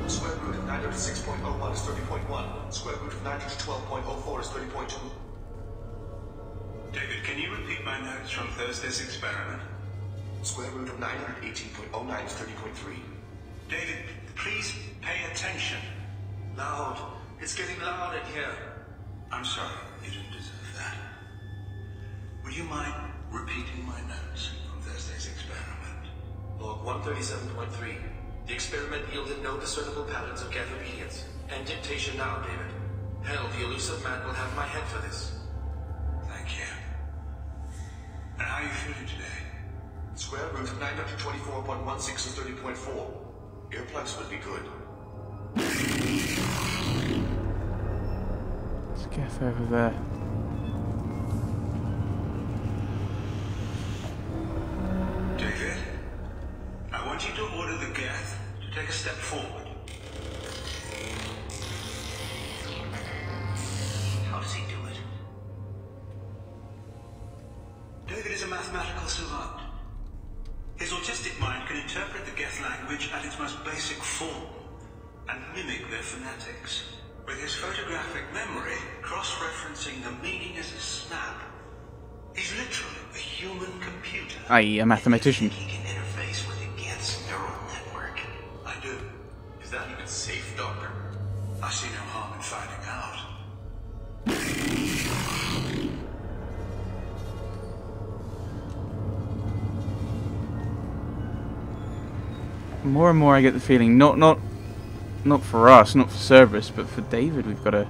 Square root of 906.01 is 30.1. Square root of 912.04 is 30.2. David, can you repeat my notes from Thursday's experiment? Square root of 918.09 is 30.3. David, please pay attention. Loud. It's getting loud in here. I'm sorry, you didn't deserve that. Would you mind repeating my notes from Thursday's experiment? Log 137.3. The experiment yielded no discernible patterns of gap obedience. End dictation now, David. Hell, the elusive man will have my head for this. Thank you. And how are you feeling today? Square root of 924.16 is 30.4. Earplugs would be good. Let's get over there. David, I want you to order the Geth to take a step forward. How does he do it? David is a mathematical savant. His autistic mind can interpret the Geth language at its most basic form and mimic their phonetics. With his photographic memory, cross-referencing the meaning as a snap. He's literally a human computer. I.e. a mathematician. He can interface with the Geth's neural network. I do. Is that even safe, Doctor? I see no harm in finding out. More and more I get the feeling, not for us, not for Cerberus, but for David, we've got to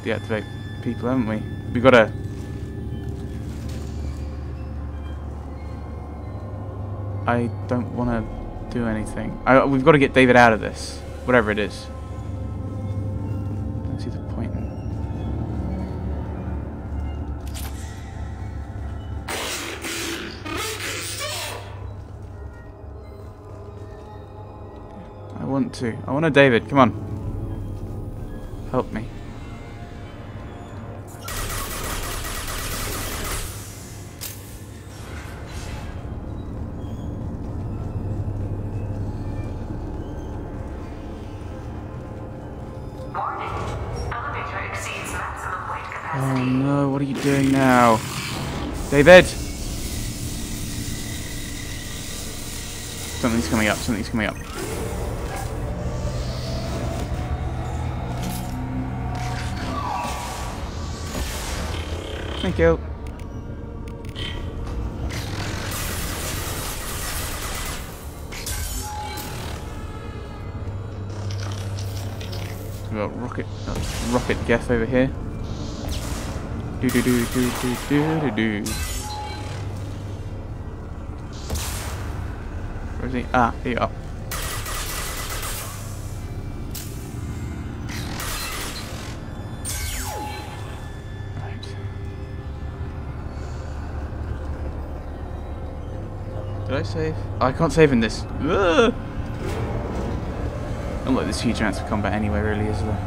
deactivate people, haven't we? We've got to... I don't want to do anything. We've got to get David out of this, whatever it is. Don't see the point in... I want to David, come on. Help me. Warning. Elevator exceeds maximum weight capacity. Oh no, what are you doing now? David! Something's coming up, something's coming up. Thank you. We've got rocket Geth over here. Do do do do do do do do. Where is he? Ah, here you are. Did I save? Oh, I can't save in this. Ugh! Not like there's huge amounts of combat anyway, really, is there?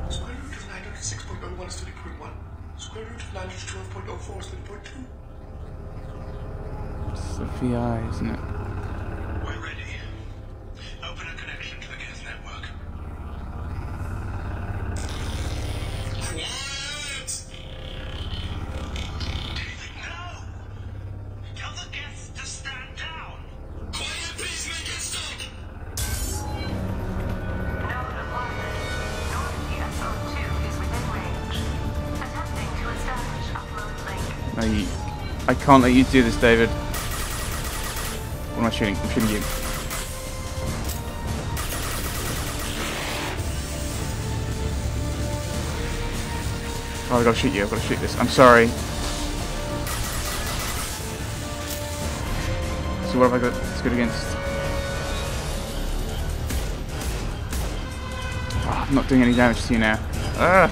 Square root of 906.01 is 30.1. Square root of 912.04 is 30.2. It's the VI, isn't it? We're ready. Open a connection to the Geth network. I can't let you do this, David. What am I shooting? I'm shooting you. Oh, I've got to shoot you. I've got to shoot this. I'm sorry. So what have I got that's good against? Oh, I'm not doing any damage to you now. Ah!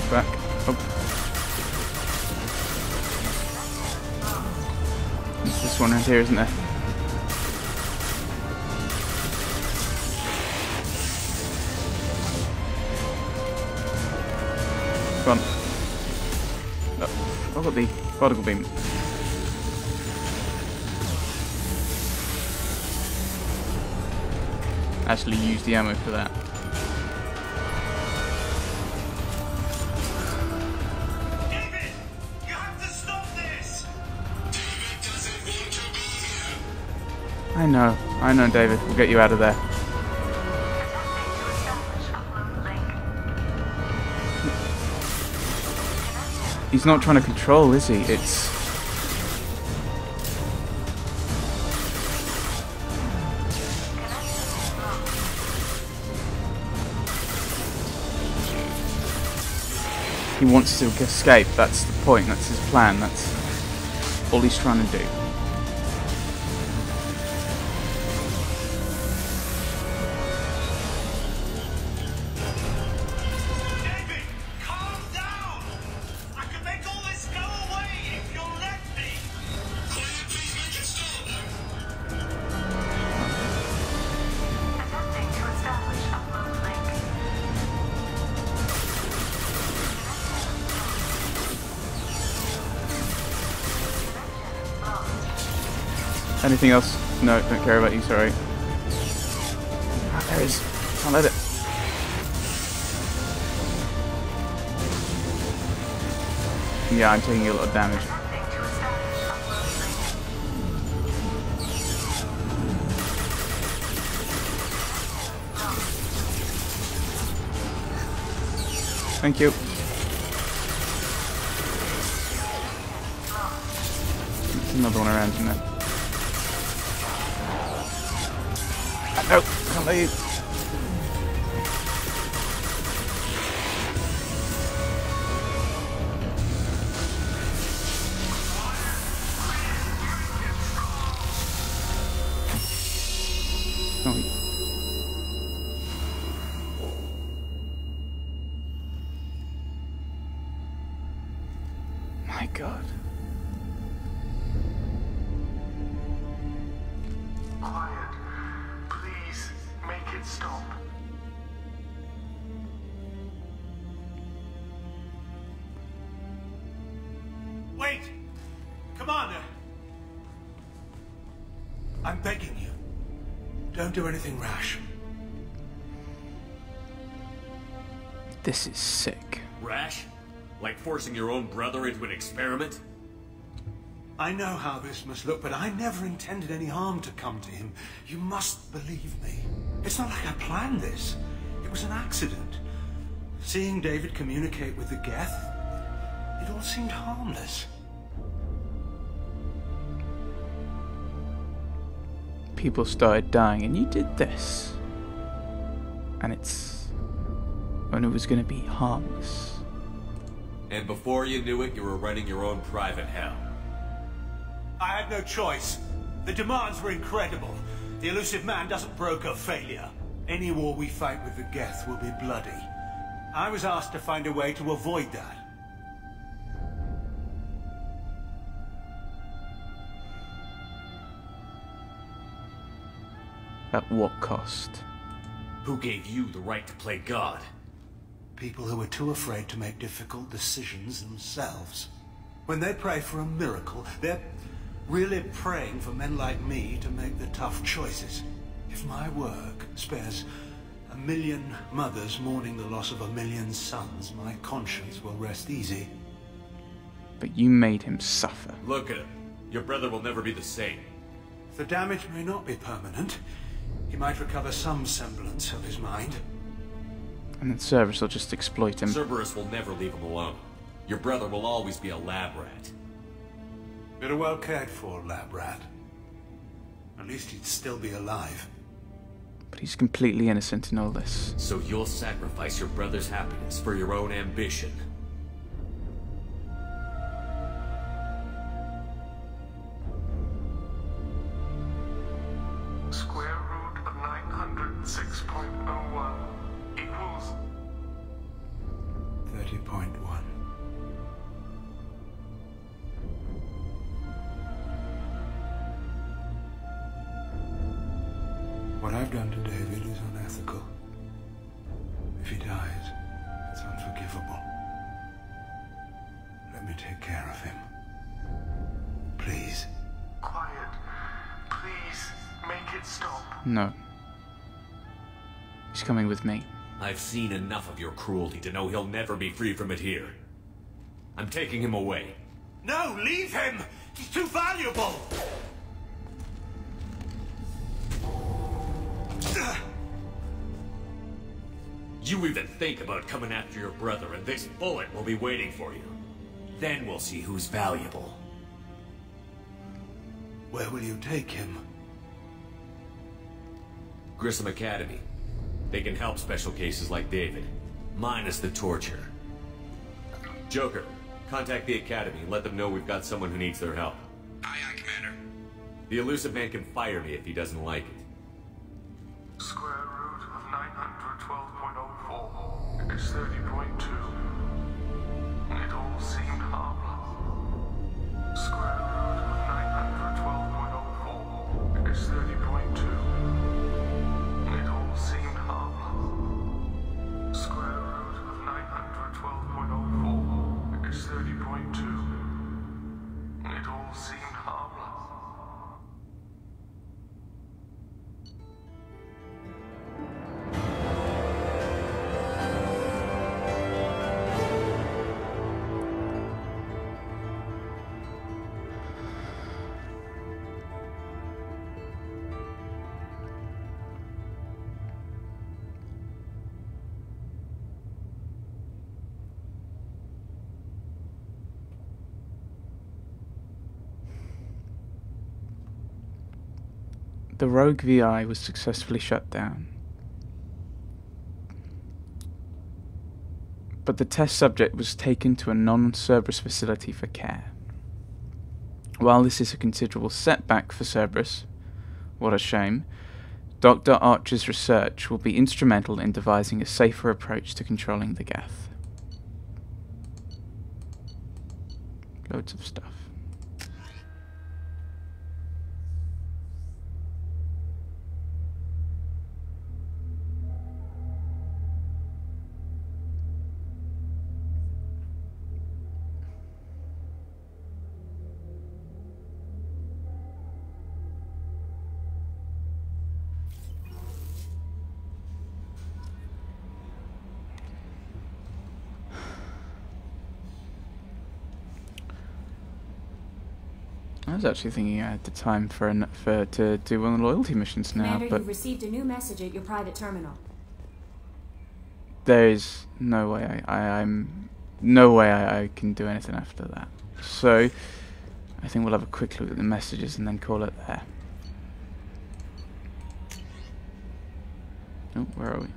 Back. Oh. This one right here, isn't there? Come on. Oh, I've got the particle beam. Actually use the ammo for that. David! You have to stop this! David doesn't want to be here! I know, David. We'll get you out of there. He's not trying to control, is he? It's... He wants to escape, that's the point, that's his plan, that's all he's trying to do. David, calm down! I can make all this go away if you'll let me! Quiet, please make it stop! Attempting to establish upload link. Anything else? No, don't care about you, sorry. Ah, there it is. Can't let it. Yeah, I'm taking a lot of damage. Attempting to establish upload link. Thank you. There's another one around, isn't there? No, can't let you. Oh. My God. Quiet. Please, make it stop. Wait! Commander! I'm begging you. Don't do anything rash. This is sick. Rash? Like forcing your own brother into an experiment? I know how this must look, but I never intended any harm to come to him. You must believe me. It's not like I planned this. It was an accident. Seeing David communicate with the Geth, it all seemed harmless. People started dying and you did this. And it's... when it was going to be harmless. And before you knew it, you were running your own private hell. I had no choice. The demands were incredible. The elusive man doesn't broker failure. Any war we fight with the Geth will be bloody. I was asked to find a way to avoid that. At what cost? Who gave you the right to play God? People who are too afraid to make difficult decisions themselves. When they pray for a miracle, they're really praying for men like me to make the tough choices. If my work spares 1 million mothers mourning the loss of 1 million sons, my conscience will rest easy. But you made him suffer. Look at him. Your brother will never be the same. The damage may not be permanent. He might recover some semblance of his mind. And then Cerberus will just exploit him. Cerberus will never leave him alone. Your brother will always be a lab rat. You're a well cared for, lab rat. At least he'd still be alive. But he's completely innocent in all this. So you'll sacrifice your brother's happiness for your own ambition. Square root of 906.01 equals 30.1. I've done to David is unethical. If he dies, it's unforgivable. Let me take care of him. Please. Quiet. Please, make it stop. No. He's coming with me. I've seen enough of your cruelty to know he'll never be free from it here. I'm taking him away. No, leave him! He's too valuable! You even think about coming after your brother, and this bullet will be waiting for you. Then we'll see who's valuable. Where will you take him? Grissom Academy. They can help special cases like David, minus the torture. Joker, contact the Academy and let them know we've got someone who needs their help. Aye, aye, Commander. The elusive man can fire me if he doesn't like it. Square root of 912.04 is 30.2. It all seemed harmless. Square root of 912.04 is 30.2. It all seemed harmless. Square root of 912.04 is 30.2. It all seemed harmless. The rogue VI was successfully shut down. But the test subject was taken to a non-Cerberus facility for care. While this is a considerable setback for Cerberus, what a shame, Dr. Archer's research will be instrumental in devising a safer approach to controlling the Geth. Loads of stuff. I was actually thinking I had the time to do one of the loyalty missions now, Commander, but you've received a new message at your private terminal. there is no way I'm no way I can do anything after that. So I think we'll have a quick look at the messages and then call it there. Oh, where are we?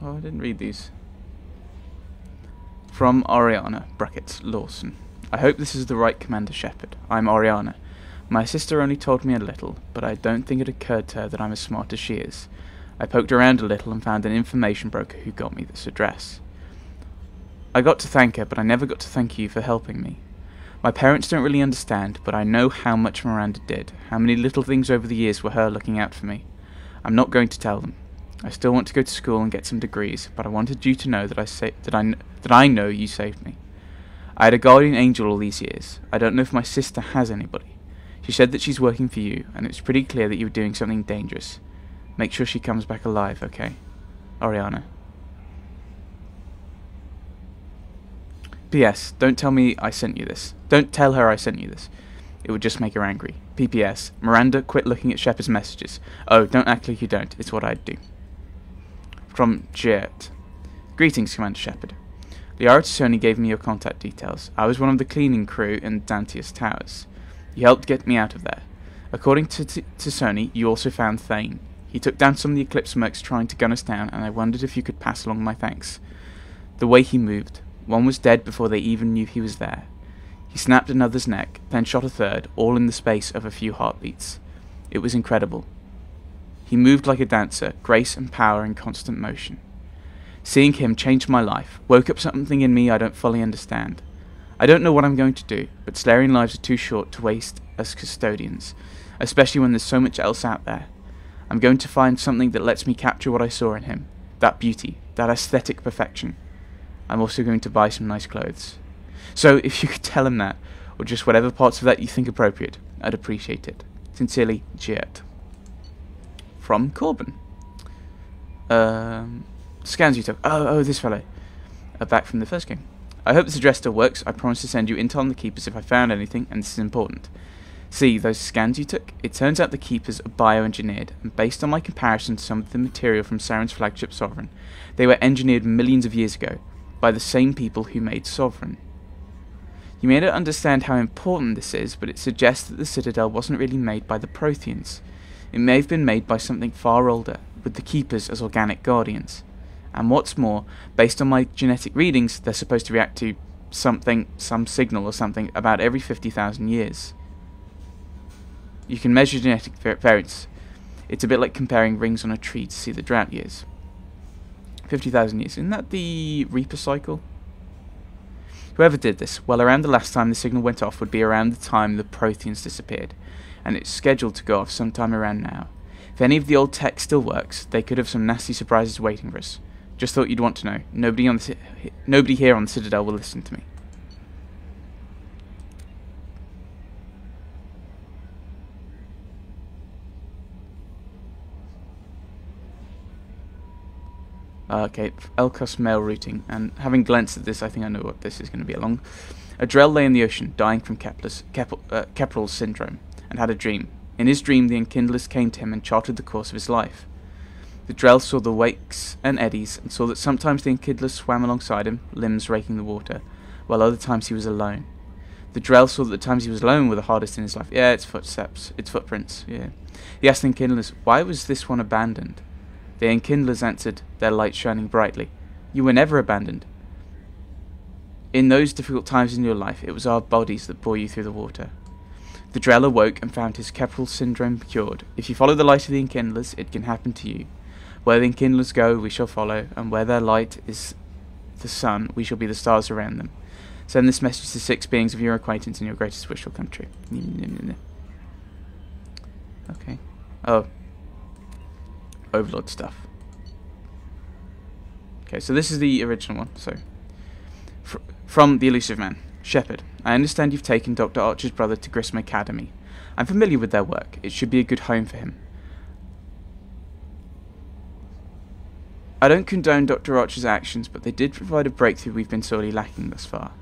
Oh, I didn't read these. From Oriana, brackets, Lawson. I hope this is the right Commander Shepard. I'm Oriana. My sister only told me a little, but I don't think it occurred to her that I'm as smart as she is. I poked around a little and found an information broker who got me this address. I got to thank her, but I never got to thank you for helping me. My parents don't really understand, but I know how much Miranda did, how many little things over the years were her looking out for me. I'm not going to tell them. I still want to go to school and get some degrees, but I wanted you to know that I know you saved me. I had a guardian angel all these years. I don't know if my sister has anybody. She said that she's working for you, and it's pretty clear that you were doing something dangerous. Make sure she comes back alive, okay? Oriana. P.S. Don't tell me I sent you this. Don't tell her I sent you this. It would just make her angry. P.P.S. Miranda, quit looking at Shepard's messages. Oh, don't act like you don't. It's what I'd do. From Jert. Greetings, Commander Shepard. Liara Sony gave me your contact details. I was one of the cleaning crew in Dantius Towers. You helped get me out of there. According to Sony, you also found Thane. He took down some of the Eclipse mercs trying to gun us down, and I wondered if you could pass along my thanks. The way he moved. One was dead before they even knew he was there. He snapped another's neck, then shot a third, all in the space of a few heartbeats. It was incredible. He moved like a dancer, grace and power in constant motion. Seeing him changed my life, woke up something in me I don't fully understand. I don't know what I'm going to do, but Salarian lives are too short to waste as custodians. especially when there's so much else out there. I'm going to find something that lets me capture what I saw in him, that beauty, that aesthetic perfection. I'm also going to buy some nice clothes. So if you could tell him that, or just whatever parts of that you think appropriate, I'd appreciate it. Sincerely, Jet. From Corbin. Scans you took. Oh, this fellow. Back from the first game. I hope this address still works. I promise to send you intel on the Keepers if I found anything, and this is important. See, those scans you took? It turns out the Keepers are bioengineered, and based on my comparison to some of the material from Saren's flagship Sovereign, they were engineered millions of years ago, by the same people who made Sovereign. You may not understand how important this is, but it suggests that the Citadel wasn't really made by the Protheans. It may have been made by something far older, with the Keepers as organic guardians. And what's more, based on my genetic readings, they're supposed to react to something, some signal or something, about every 50,000 years. You can measure genetic variance. It's a bit like comparing rings on a tree to see the drought years. 50,000 years. Isn't that the Reaper cycle? Whoever did this, well, around the last time the signal went off would be around the time the Protheans disappeared, and it's scheduled to go off sometime around now. If any of the old tech still works, they could have some nasty surprises waiting for us. Just thought you'd want to know. Nobody here on the Citadel will listen to me. Okay, Elcos mail routing, and having glanced at this, I think I know what this is going to be along. A Drell lay in the ocean, dying from Kepral's syndrome, and had a dream. In his dream, the Enkindlers came to him and charted the course of his life. The Drell saw the wakes and eddies, and saw that sometimes the Enkindlers swam alongside him, limbs raking the water, while other times he was alone. The Drell saw that the times he was alone were the hardest in his life. Yeah, it's footsteps, it's footprints, yeah. He asked the Enkindlers, why was this one abandoned? The Enkindlers answered, their light shining brightly. You were never abandoned. In those difficult times in your life, it was our bodies that bore you through the water. The Drell awoke and found his Kepral's syndrome cured. If you follow the light of the Enkindlers, it can happen to you. Where the Enkindlers go, we shall follow, and where their light is the sun, we shall be the stars around them. Send this message to 6 beings of your acquaintance, and your greatest wish will come true. Okay. Oh. Overlord stuff. Okay, so this is the original one. So, from the Elusive Man. Shepard, I understand you've taken Dr. Archer's brother to Grissom Academy. I'm familiar with their work. It should be a good home for him. I don't condone Dr. Archer's actions, but they did provide a breakthrough we've been sorely lacking thus far.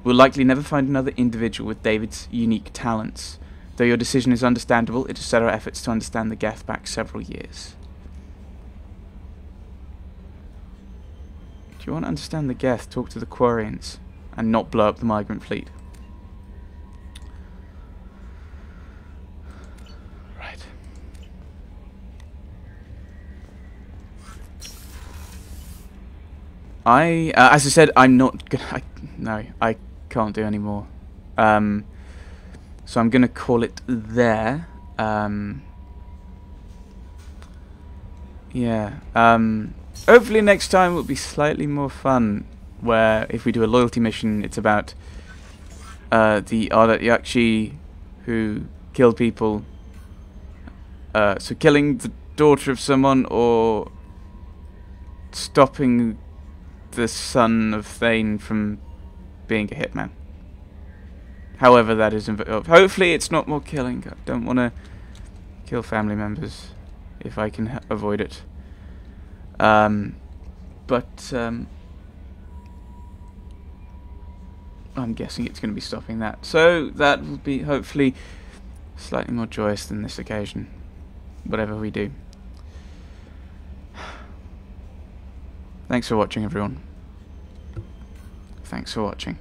We'll likely never find another individual with David's unique talents. Though your decision is understandable, it has set our efforts to understand the Geth back several years. Do you want to understand the Geth? Talk to the Quarians, and not blow up the migrant fleet. Right. As I said, I'm not gonna. No, I can't do any more. So I'm gonna call it there. Yeah. Hopefully next time will be slightly more fun, where if we do a loyalty mission, it's about the Ardat Yakshi who kill people. So killing the daughter of someone, or stopping the son of Thane from being a hitman. However that is involved. Hopefully it's not more killing. I don't want to kill family members if I can avoid it. I'm guessing it's going to be stopping that. So that will be hopefully slightly more joyous than this occasion, whatever we do. Thanks for watching, everyone. Thanks for watching.